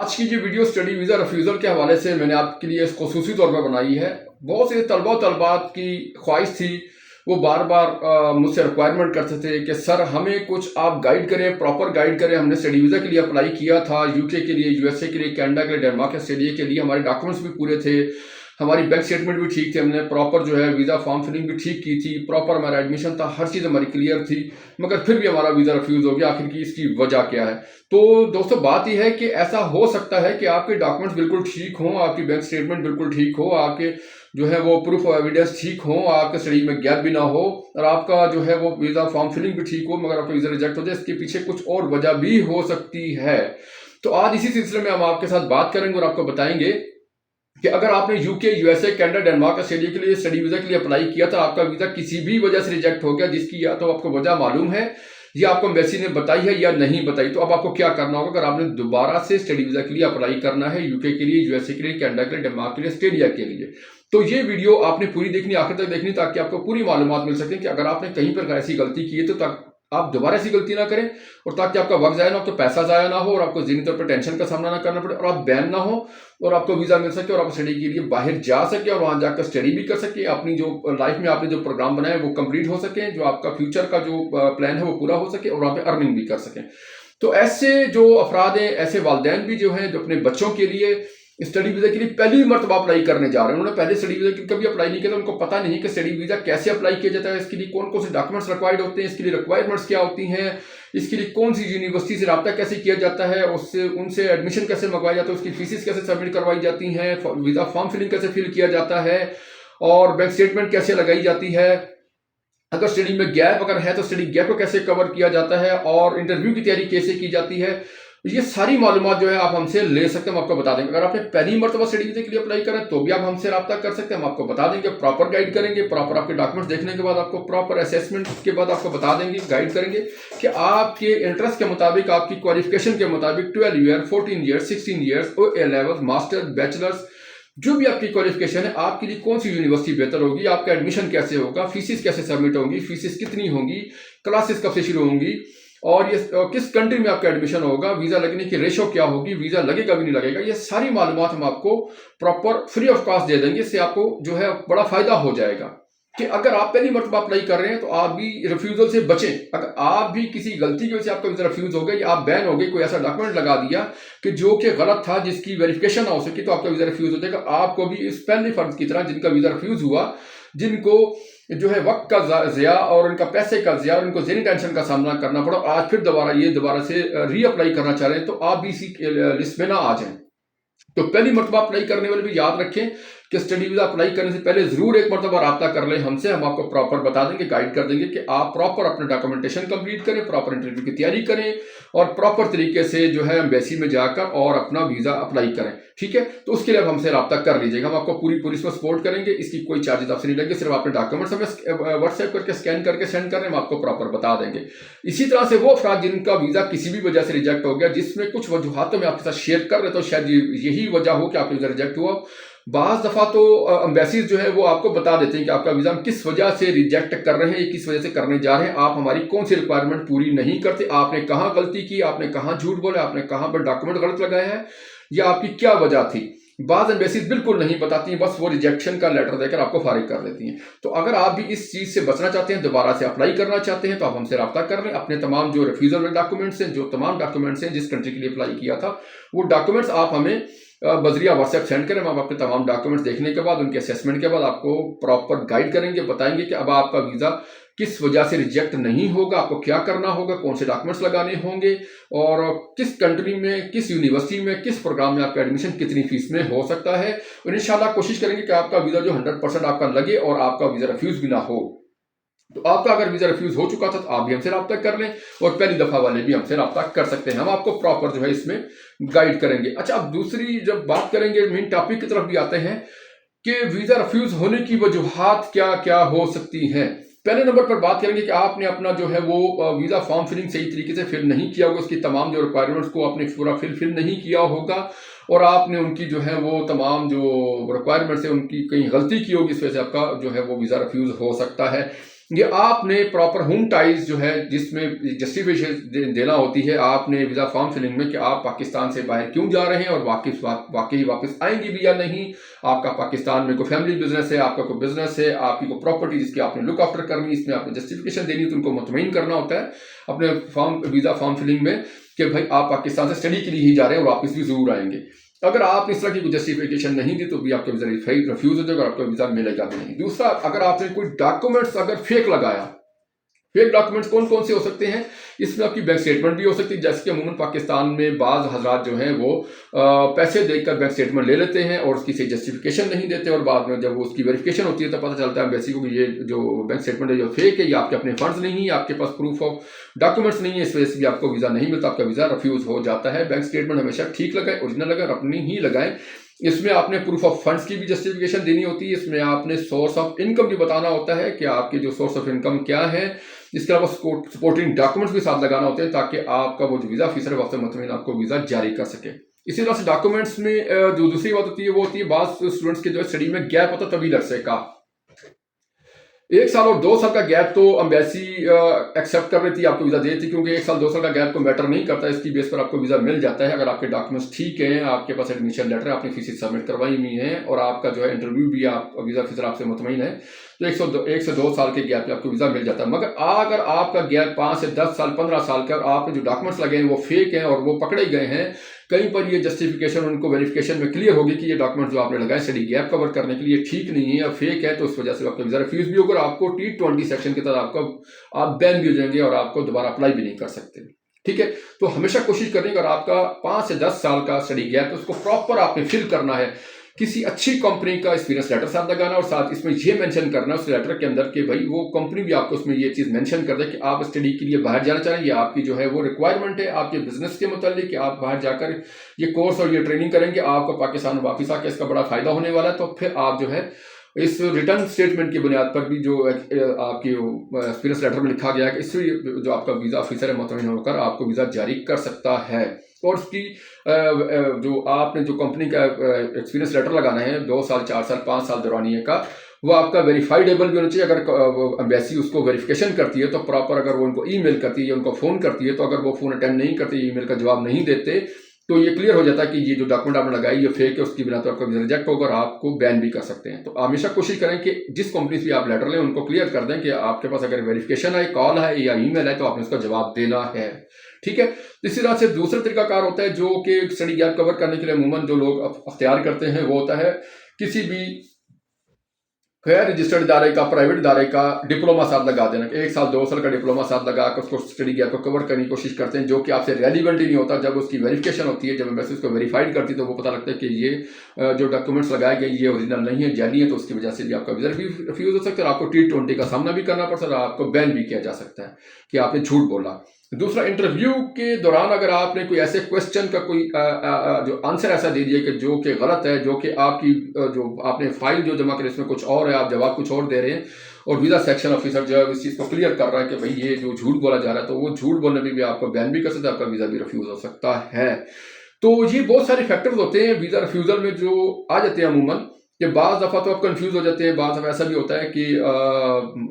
आज की जो वीडियो स्टडी वीज़ा रिफ्यूज़ल के हवाले से मैंने आपके लिए खुसूसी तौर पर बनाई है। बहुत से तलबात की ख्वाहिश थी, वो बार बार मुझसे रिक्वायरमेंट करते थे कि सर हमें कुछ आप गाइड करें, प्रॉपर गाइड करें। हमने स्टडी वीज़ा के लिए अप्लाई किया था, यूके के लिए, यूएसए के लिए, कनाडा के लिए, डेनमार्क, ऑस्ट्रेलिया के लिए। हमारे डॉक्यूमेंट्स भी पूरे थे, हमारी बैंक स्टेटमेंट भी ठीक थी, हमने प्रॉपर जो है वीज़ा फॉर्म फिलिंग भी ठीक की थी, प्रॉपर हमारा एडमिशन था, हर चीज़ हमारी क्लियर थी, मगर फिर भी हमारा वीज़ा रिफ्यूज़ हो गया। आखिर की इसकी वजह क्या है? तो दोस्तों बात यह है कि ऐसा हो सकता है कि आपके डॉक्यूमेंट्स बिल्कुल ठीक हों, आपकी बैंक स्टेटमेंट बिल्कुल ठीक हो, आपके जो है वो प्रूफ ऑफ एविडेंस ठीक हो, आपके स्टडी में गैप भी ना हो, और आपका जो है वो वीज़ा फॉर्म फिलिंग भी ठीक हो, मगर आपका वीज़ा रिजेक्ट हो जाए। इसके पीछे कुछ और वजह भी हो सकती है। तो आज इसी सिलसिले में हम आपके साथ बात करेंगे और आपको बताएंगे कि अगर आपने UK, USA, Canada, Denmark, Australia के लिए स्टडी वीज़ा के लिए अप्लाई किया था, आपका वीज़ा किसी भी वजह से रिजेक्ट हो गया, जिसकी या तो आपको वजह मालूम है या आपको एम्बेसी ने बताई है या नहीं बताई, तो अब आपको क्या करना होगा? अगर आपने दोबारा से स्टडी वीज़ा के लिए अप्लाई करना है, यूके के लिए, यूएसए के लिए, कनाडा के लिए, डेनमार्क के लिए, ऑस्ट्रेलिया के लिए, तो ये वीडियो आपने पूरी देखनी, आखिर तक देखनी, ताकि आपको पूरी मालूमात मिल सके कि अगर आपने कहीं पर ऐसी गलती की है तो आप दोबारा ऐसी गलती ना करें, और ताकि आपका वक्त ज़ाया ना हो, आपका पैसा ज़ाया ना हो, और आपको ज़हनी तौर पर टेंशन का सामना ना करना पड़े, और आप बैन ना हो, और आपको वीज़ा मिल सके, और आप स्टडी के लिए बाहर जा सके, और वहाँ जाकर स्टडी भी कर सके, अपनी जो लाइफ में आपने जो प्रोग्राम बनाया है वो कंप्लीट हो सके, जो आपका फ्यूचर का जो प्लान है वो पूरा हो सके, और वहाँ पे अर्निंग भी कर सकें। तो ऐसे जो अफराद हैं, ऐसे वालिदैन भी जो हैं, जो अपने बच्चों के लिए स्टडी वीज़ा के लिए पहली मरतबा अप्लाई करने जा रहे हैं, उन्होंने पहले स्टडी वीज़ा के लिए कभी अप्लाई नहीं किया, तो उनको पता नहीं कि स्टडी वीज़ा कैसे अप्लाई किया जाता है, इसके लिए कौन कौन से डॉक्यूमेंट्स रिक्वायर्ड होते हैं, इसके लिए रिक्वायरमेंट्स क्या होती हैं, इसके लिए कौन सी यूनिवर्सिटी से रब्ता कैसे किया जाता है, उससे उनसे एडमिशन कैसे मंगवाया जाता है, उसकी फीसिस कैसे सबमिट करवाई जाती हैं, वीज़ा फॉर्म फिलिंग कैसे फिल किया जाता है, और बैंक स्टेटमेंट कैसे लगाई जाती है, अगर स्टडी में गैप अगर है तो स्टडी गैप को कैसे कवर किया जाता है, और इंटरव्यू की तैयारी कैसे की जाती है, ये सारी मालूमात जो है आप हमसे ले सकते हैं, हम आपको बता देंगे। अगर आपने पहली मरतबा स्टडी वीज़ा के लिए अप्लाई करें तो भी आप हमसे रब्ता कर सकते हैं, हम आपको बता देंगे, प्रॉपर गाइड करेंगे, प्रॉपर आपके डॉक्यूमेंट्स देखने के बाद, आपको प्रॉपर असेसमेंट के बाद आपको बता देंगे, गाइड करेंगे कि आपके इंटरेस्ट के मुताबिक, आपकी क्वालिफिकेशन के मुताबिक 12 ईयर, 14 ईयर, 16 ईयर्स, ए लेवल, मास्टर, बैचलर्स, जो भी आपकी क्वालिफिकेशन है, आपके लिए कौन सी यूनिवर्सिटी बेहतर होगी, आपका एडमिशन कैसे होगा, फीसिस कैसे सबमिट होंगी, फीसिस कितनी होंगी, क्लासेस कब से शुरू होंगी, और ये किस कंट्री में आपका एडमिशन होगा, वीज़ा लगने की रेशो क्या होगी, वीज़ा लगेगा भी नहीं लगेगा, ये सारी मालूमात हम आपको प्रॉपर फ्री ऑफ कॉस्ट दे देंगे। इससे आपको जो है बड़ा फ़ायदा हो जाएगा कि अगर आप पहली मरतबा अप्लाई कर रहे हैं तो आप भी रिफ्यूज़ल से बचें। अगर आप भी किसी गलती की वजह से आपका वीज़ा रिफ्यूज़ हो गया या आप बैन हो गए, कोई ऐसा डॉक्यूमेंट लगा दिया कि जो कि गलत था, जिसकी वेरिफिकेशन ना हो सकी, तो आपका वीज़ा रिफ्यूज़ हो जाएगा। आपको भी इस पहले फर्ज की तरह जिनका वीज़ा रिफ्यूज़ हुआ, जिनको जो है वक्त का ज़िया और उनका पैसे का ज़िया और उनको ज़हनी टेंशन का सामना करना पड़ा, आज फिर दोबारा से री अप्लाई करना चाह रहे हैं, तो आप भी इसी लिस्ट में ना आ जाएं। तो पहली मरतबा अप्लाई करने वाले भी याद रखें कि स्टडी वीज़ा अप्लाई करने से पहले ज़रूर एक मरतबा रब्ता कर लें हमसे, हम आपको प्रॉपर बता देंगे, गाइड कर देंगे कि आप प्रॉपर अपना डॉक्यूमेंटेशन कंप्लीट करें, प्रॉपर इंटरव्यू की तैयारी करें, और प्रॉपर तरीके से जो है एम्बेसी में जाकर और अपना वीज़ा अप्लाई करें। ठीक है, तो उसके लिए आप हमसे रब्ता कर लीजिएगा, हम आपको पूरी इसमें सपोर्ट करेंगे। इसकी कोई चार्जेस आपसे नहीं लगेंगे, सिर्फ अपने डॉक्यूमेंट्स हमें व्हाट्सएप करके स्कैन करके सेंड कर रहे हैं, हम आपको प्रॉपर बता देंगे। इसी तरह से वो अफराद जिनका वीज़ा किसी भी वजह से रिजेक्ट हो गया, जिसमें कुछ वजूहातों में आपके साथ शेयर कर रहे, तो शायद यही वजह हो कि आपका वीज़ा रिजेक्ट हुआ। बाज़ दफ़ा तो एम्बेसीज जो है वो आपको बता देते हैं कि आपका वीज़ा हम किस वजह से रिजेक्ट कर रहे हैं, किस वजह से करने जा रहे हैं, आप हमारी कौन सी रिक्वायरमेंट पूरी नहीं करते, आपने कहाँ गलती की, आपने कहाँ झूठ बोला, आपने कहाँ पर डॉक्यूमेंट गलत लगाए हैं, या आपकी क्या वजह थी। बाज़ एम्बेसीज बिल्कुल नहीं बताती हैं, बस वो रिजेक्शन का लेटर देकर आपको फारिग कर देती हैं। तो अगर आप भी इस चीज़ से बचना चाहते हैं, दोबारा से अप्लाई करना चाहते हैं, तो आप हमसे रब्ता कर लें। अपने तमाम जो रिफ्यूज़ल डॉक्यूमेंट्स हैं, जो तमाम डॉक्यूमेंट्स हैं जिस कंट्री के लिए अप्लाई किया था, वो डॉक्यूमेंट्स आप हमें बजरिया व्हाट्सएप सेंड करें। हम आपके तमाम डॉक्यूमेंट्स देखने के बाद, उनके असेसमेंट के बाद आपको प्रॉपर गाइड करेंगे, बताएंगे कि अब आपका वीज़ा किस वजह से रिजेक्ट नहीं होगा, आपको क्या करना होगा, कौन से डॉक्यूमेंट्स लगाने होंगे, और किस कंट्री में, किस यूनिवर्सिटी में, किस प्रोग्राम में आपका एडमिशन कितनी फीस में हो सकता है। और इंशाल्लाह कोशिश करेंगे कि आपका वीज़ा जो 100% आपका लगे और आपका वीज़ा रिफ्यूज़ भी ना हो। तो आपका अगर वीज़ा रिफ्यूज़ हो चुका था तो आप भी हमसे रब्ता कर लें, और पहली दफ़ा वाले भी हमसे रब्ता कर सकते हैं, हम आपको प्रॉपर जो है इसमें गाइड करेंगे। अच्छा, अब दूसरी जब बात करेंगे, मेन टॉपिक की तरफ भी आते हैं कि वीज़ा रिफ्यूज़ होने की वजूहात क्या क्या हो सकती हैं। पहले नंबर पर बात करेंगे कि आपने अपना जो है वो वीज़ा फॉर्म फिलिंग सही तरीके से फिल नहीं किया होगा, उसकी तमाम जो रिक्वायरमेंट्स को आपने पूरा फिल नहीं किया होगा, और आपने उनकी जो है वो तमाम जो रिक्वायरमेंट्स है उनकी कहीं गलती की होगी, इस वजह से आपका जो है वो वीज़ा रिफ्यूज़ हो सकता है। ये आपने प्रॉपर होम टाइज जो है जिसमें जस्टिफिकेशन देना होती है आपने वीज़ा फॉर्म फिलिंग में कि आप पाकिस्तान से बाहर क्यों जा रहे हैं और वाकई वापस आएंगे भी या नहीं। आपका पाकिस्तान में कोई फैमिली बिजनेस है, आपका कोई बिजनेस है, आपकी कोई प्रॉपर्टी जिसकी आपने लुक आफ्टर करनी, इसमें आपने जस्टिफिकेशन देनी है, तो उनको मुतमईन करना होता है अपने वीज़ा फॉर्म फिलिंग में कि भाई आप पाकिस्तान से स्टडी के लिए ही जा रहे हैं और वापस भी जरूर आएंगे। अगर आपने इस तरह की कोई जस्टिफिकेशन नहीं दी तो भी आपका वीज़ा रिफ्यूज हो जाएगा और आपका वीज़ा मिलेगा भी नहीं। दूसरा, अगर आपने कोई डॉक्यूमेंट्स अगर फेक लगाया, फेक डॉक्यूमेंट्स कौन कौन से हो सकते हैं, इसमें आपकी बैंक स्टेटमेंट भी हो सकती है, जैसे कि अमूमन पाकिस्तान में बाज़ हजरात जो हैं वो पैसे देकर बैंक स्टेटमेंट ले लेते हैं और उसकी सही जस्टिफिकेशन नहीं देते और बाद में जब वो उसकी वेरिफिकेशन होती है तो पता चलता है एम्बेसी को कि ये जो बैंक स्टेटमेंट है जो फेक है, ये आपके अपने फंड्स नहीं है, आपके पास प्रूफ ऑफ डॉक्यूमेंट्स नहीं है, इस वजह से भी आपको वीज़ा नहीं मिलता, आपका वीज़ा रिफ्यूज हो जाता है। बैंक स्टेटमेंट हमेशा ठीक लगाए, ओरिजिनल लगाए, अपनी ही लगाएं। इसमें आपने प्रूफ ऑफ फंड्स की भी जस्टिफिकेशन देनी होती है, इसमें आपने सोर्स ऑफ इनकम भी बताना होता है कि आपके जो सोर्स ऑफ इनकम क्या है। इसके अलावा सपोर्टिंग डॉक्यूमेंट्स भी साथ लगाना होते हैं ताकि आपका वो जो वीज़ा ऑफिसर है वक्त मुतमिन आपको वीज़ा जारी कर सके। इसी तरह से डॉक्यूमेंट्स में जो दूसरी बात होती है वो होती है बाज़ स्टूडेंट्स के जो स्टडी में गैप होता है तवील अरसे का, 1 साल और 2 साल का गैप तो एम्बेसी एक्सेप्ट कर रही थी, आपको वीज़ा देती, क्योंकि 1 साल 2 साल का गैप को मैटर नहीं करता, इसकी बेस पर आपको वीज़ा मिल जाता है अगर आपके डॉक्यूमेंट्स ठीक हैं, आपके पास एडमिशन लेटर है, आपने फीस सबमिट करवाई हुई है और आपका जो है इंटरव्यू भी आप वीज़ा ऑफिसर आपसे मुतमईन है, तो 1 से 2 साल के गैप पे आपको वीज़ा मिल जाता है। मगर अगर आपका गैप 5 से 10 साल 15 साल का और आपके जो डॉक्यूमेंट्स लगे हैं वो फेक हैं और वो पकड़े गए हैं, कहीं पर ये जस्टिफिकेशन उनको वेरिफिकेशन में क्लियर होगी कि ये डॉक्यूमेंट जो आपने लगाए स्टडी गैप कवर करने के लिए ठीक नहीं है या फेक है, तो उस वजह से आपका वीज़ा रिफ्यूज भी होगा, आपको T20 सेक्शन के तहत आप बैन भी हो जाएंगे और आपको दोबारा अप्लाई भी नहीं कर सकते। ठीक है, तो हमेशा कोशिश करें अगर आपका 5 से 10 साल का स्टडी गैप है उसको प्रॉपर आपने फिल करना है, किसी अच्छी कंपनी का एक्सपीरियंस लेटर साथ लगाना और साथ इसमें ये मेंशन करना उस लेटर के अंदर कि भाई वो कंपनी भी आपको उसमें ये चीज़ मेंशन कर दे कि आप स्टडी के लिए बाहर जाना चाहें, ये आपकी जो है वो रिक्वायरमेंट है आपके बिजनेस के मुतालिक कि आप बाहर जाकर ये कोर्स और ये ट्रेनिंग करेंगे, आपको पाकिस्तान वापस आकर इसका बड़ा फायदा होने वाला है। तो फिर आप जो है इस रिटर्न स्टेटमेंट की बुनियाद पर भी जो आपकी एक्सपीरियंस लेटर में लिखा गया है कि इससे जो आपका वीज़ा ऑफिसर है मुतमईन होकर आपको वीज़ा जारी कर सकता है। और उसकी जो आपने जो कंपनी का एक्सपीरियंस लेटर लगाना है 2 साल 4 साल 5 साल दौरानिए का, वो आपका वेरीफाइडेबल भी होना चाहिए। अगर एम्बेसी उसको वेरिफिकेशन करती है तो प्रॉपर अगर वो उनको ईमेल करती है या उनको फ़ोन करती है, तो अगर वो फ़ोन अटेंड नहीं करते, ईमेल का जवाब नहीं देते, तो ये क्लियर हो जाता है कि ये जो डॉक्यूमेंट आपने लगाई ये फेक है, उसकी बिना तो आपका वीज़ा रिजेक्ट होगा और आपको बैन भी कर सकते हैं। तो हमेशा कोशिश करें कि जिस कंपनी से आप लेटर लें उनको क्लियर कर दें कि आपके पास अगर वेरिफिकेशन है, कॉल है या ईमेल है तो आपने उसका जवाब देना है। ठीक है, इसी तरह से दूसरा तरीकाकार होता है जो कि स्टडी गैप कवर करने के लिए अमूमन जो लोग अख्तियार करते हैं वो होता है किसी भी गैर रजिस्टर्ड इदारे का, प्राइवेट इदारे का डिप्लोमा साथ लगा देना, 1 साल 2 साल का डिप्लोमा साथ लगा कर उसको स्टडी गैप को कवर करने की कोशिश करते हैं, जो कि आपसे रेलिवेंट ही नहीं होता। जब उसकी वेरिफिकेशन होती है, जब एम्बेसी उसको वेरीफाइड करती है तो वो पता लगता है कि ये जो डॉक्यूमेंट्स लगाए गए ये ओरिजिनल नहीं है, जाली है, तो उसकी वजह से भी आपका वीज़ा रिफ्यूज हो सकता है और आपको T20 का सामना भी करना पड़ सकता है, आपको बैन भी किया जा सकता है कि आपने झूठ बोला। दूसरा, इंटरव्यू के दौरान अगर आपने कोई ऐसे क्वेश्चन का कोई जो आंसर ऐसा दे दिया कि जो कि गलत है, जो कि आपकी जो आपने फाइल जो जमा करी उसमें कुछ और है, आप जवाब कुछ और दे रहे हैं और वीज़ा सेक्शन ऑफिसर जो है इस चीज़ को क्लियर कर रहा है कि भाई ये जो झूठ बोला जा रहा है, तो वो झूठ बोलने में भी आपको बैन भी कर सकता है, आपका वीज़ा भी रिफ्यूज हो सकता है। तो ये बहुत सारे फैक्टर्स होते हैं वीज़ा रिफ्यूज़ल में जो आ जाते हैं अमूमन, कि बाज़ दफ़ा तो आप कंफ्यूज हो जाते हैं, बाज़ दफ़ा ऐसा भी होता है कि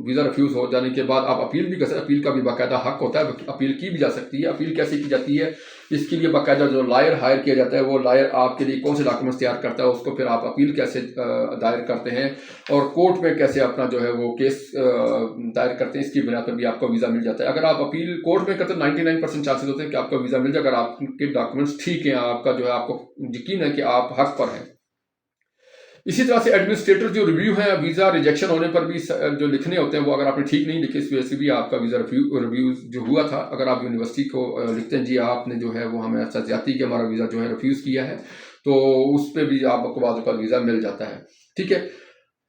वीज़ा रिफ्यूज़ हो जाने के बाद आप अपील भी कर सकते हैं, अपील का भी बाकायदा हक होता है, अपील की भी जा सकती है। अपील कैसे की जाती है, इसके लिए बाकायदा जो लॉयर हायर किया जाता है, वो लॉयर आपके लिए कौन से डॉक्यूमेंट्स तैयार करता है, उसको फिर आप अपील कैसे दायर करते हैं और कोर्ट में कैसे अपना जो है वो केस दायर करते हैं, इसकी बिना पर भी आपको वीज़ा मिल जाता है। अगर आप अपील कोर्ट में करते हैं 99% चांसेस होते हैं कि आपका वीज़ा मिल जाए, अगर आपके डॉक्यूमेंट्स ठीक हैं, आपका जो है आपको यकीन है कि आप हक पर हैं। इसी तरह से एडमिनिस्ट्रेटर जो रिव्यू है वीज़ा रिजेक्शन होने पर भी जो लिखने होते हैं वो अगर आपने ठीक नहीं लिखे, इस वजह से भी आपका वीज़ा रिव्यू जो हुआ था, अगर आप यूनिवर्सिटी को लिखते हैं जी आपने जो है वो हमें ऐसा ज्यादती कि हमारा वीज़ा जो है रिफ्यूज़ किया है, तो उस पर भी आपको बाद पर वीज़ा मिल जाता है। ठीक है,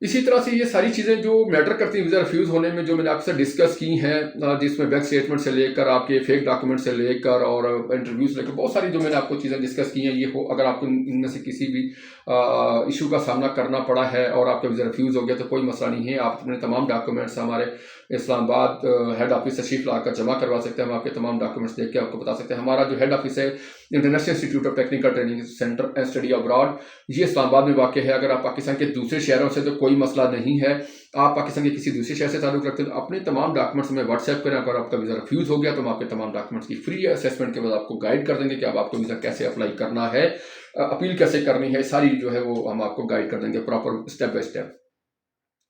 इसी तरह से ये सारी चीज़ें जो मैटर करती हैं वीज़ा रिफ्यूज़ होने में, जो मैंने आपसे डिस्कस की हैं, जिसमें बैंक स्टेटमेंट से लेकर आपके फेक डॉक्यूमेंट से लेकर और इंटरव्यू से लेकर बहुत सारी जो मैंने आपको चीज़ें डिस्कस की हैं, ये हो अगर आपको इनमें से किसी भी इशू का सामना करना पड़ा है और आपका वीज़ा रिफ्यूज़ हो गया तो कोई मसला नहीं है, आप अपने तमाम डॉक्यूमेंट्स हमारे इस्लामाबाद हेड ऑफिस तशरीफ लाकर जमा करवा सकते हैं। हम आपके तमाम डॉक्यूमेंट्स देख के आपको बता सकते हैं। हमारा जो हेड ऑफिस है international institute of technical training centre and study abroad, ये इस्लामाबाद में वाक़ है। अगर आप पाकिस्तान के दूसरे शहरों से तो कोई मसला नहीं है, आप पाकिस्तान के किसी दूसरे शहर से ताल्लुक़ रखते हैं तो अपने तमाम डॉक्यूमेंट्स हमें व्हाट्सएप करें। अगर आपका वीज़ा रिफ्यूज़ हो गया तो हम आपके तमाम डॉक्यूमेंट्स की फ्री असेसमेंट के बाद आपको गाइड कर देंगे कि अब आपको वीज़ा कैसे अप्लाई करना है, अपील कैसे करनी है, सारी जो है वो हम आपको गाइड कर देंगे प्रॉपर स्टेप बाय स्टेप।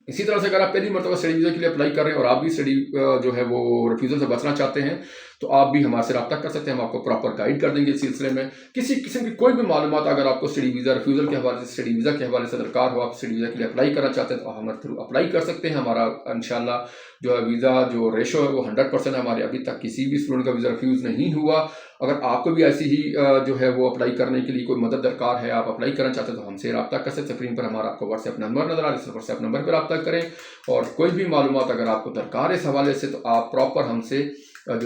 इसी तरह से अगर आप पहली मरतबा स्टडी वीज़ा के लिए अप्लाई कर रहे हैं और आप भी स्टडी जो है वो रिफ्यूज़ल से बचना चाहते हैं तो आप भी हमारे से रब्ता कर सकते हैं। हम आपको प्रॉपर गाइड कर देंगे इस सिलसिले में। किसी किस्म की कोई भी मालूमात अगर आपको स्टडी वीज़ा रिफ्यूज़ल के हवाले से, स्टडी वीज़ा के हवाले से दरकार हो, आप स्टडी वीज़ा के लिए अप्लाई करना चाहते हैं तो आप हमारे थ्रू अप्लाई कर सकते हैं। हमारा इंशाल्लाह जो है वीज़ा जो रेशो है वो 100% है। हमारे अभी तक किसी भी स्टूडेंट का वीज़ा रिफ्यूज़ नहीं हुआ। अगर आपको भी ऐसी ही जो है वो अप्लाई करने के लिए कोई मदद दरकार है, आप अप्लाई करना चाहते हैं तो हमसे रब्ता कर सकते हैं। स्क्रीन पर हमारा आपको व्हाट्सएप नंबर नज़र आ रहा है, इस व्हाट्सएप नंबर पर रब्ता करें। और कोई भी मालूमात अगर आपको दरकार है इस हवाले से तो आप प्रॉपर हमसे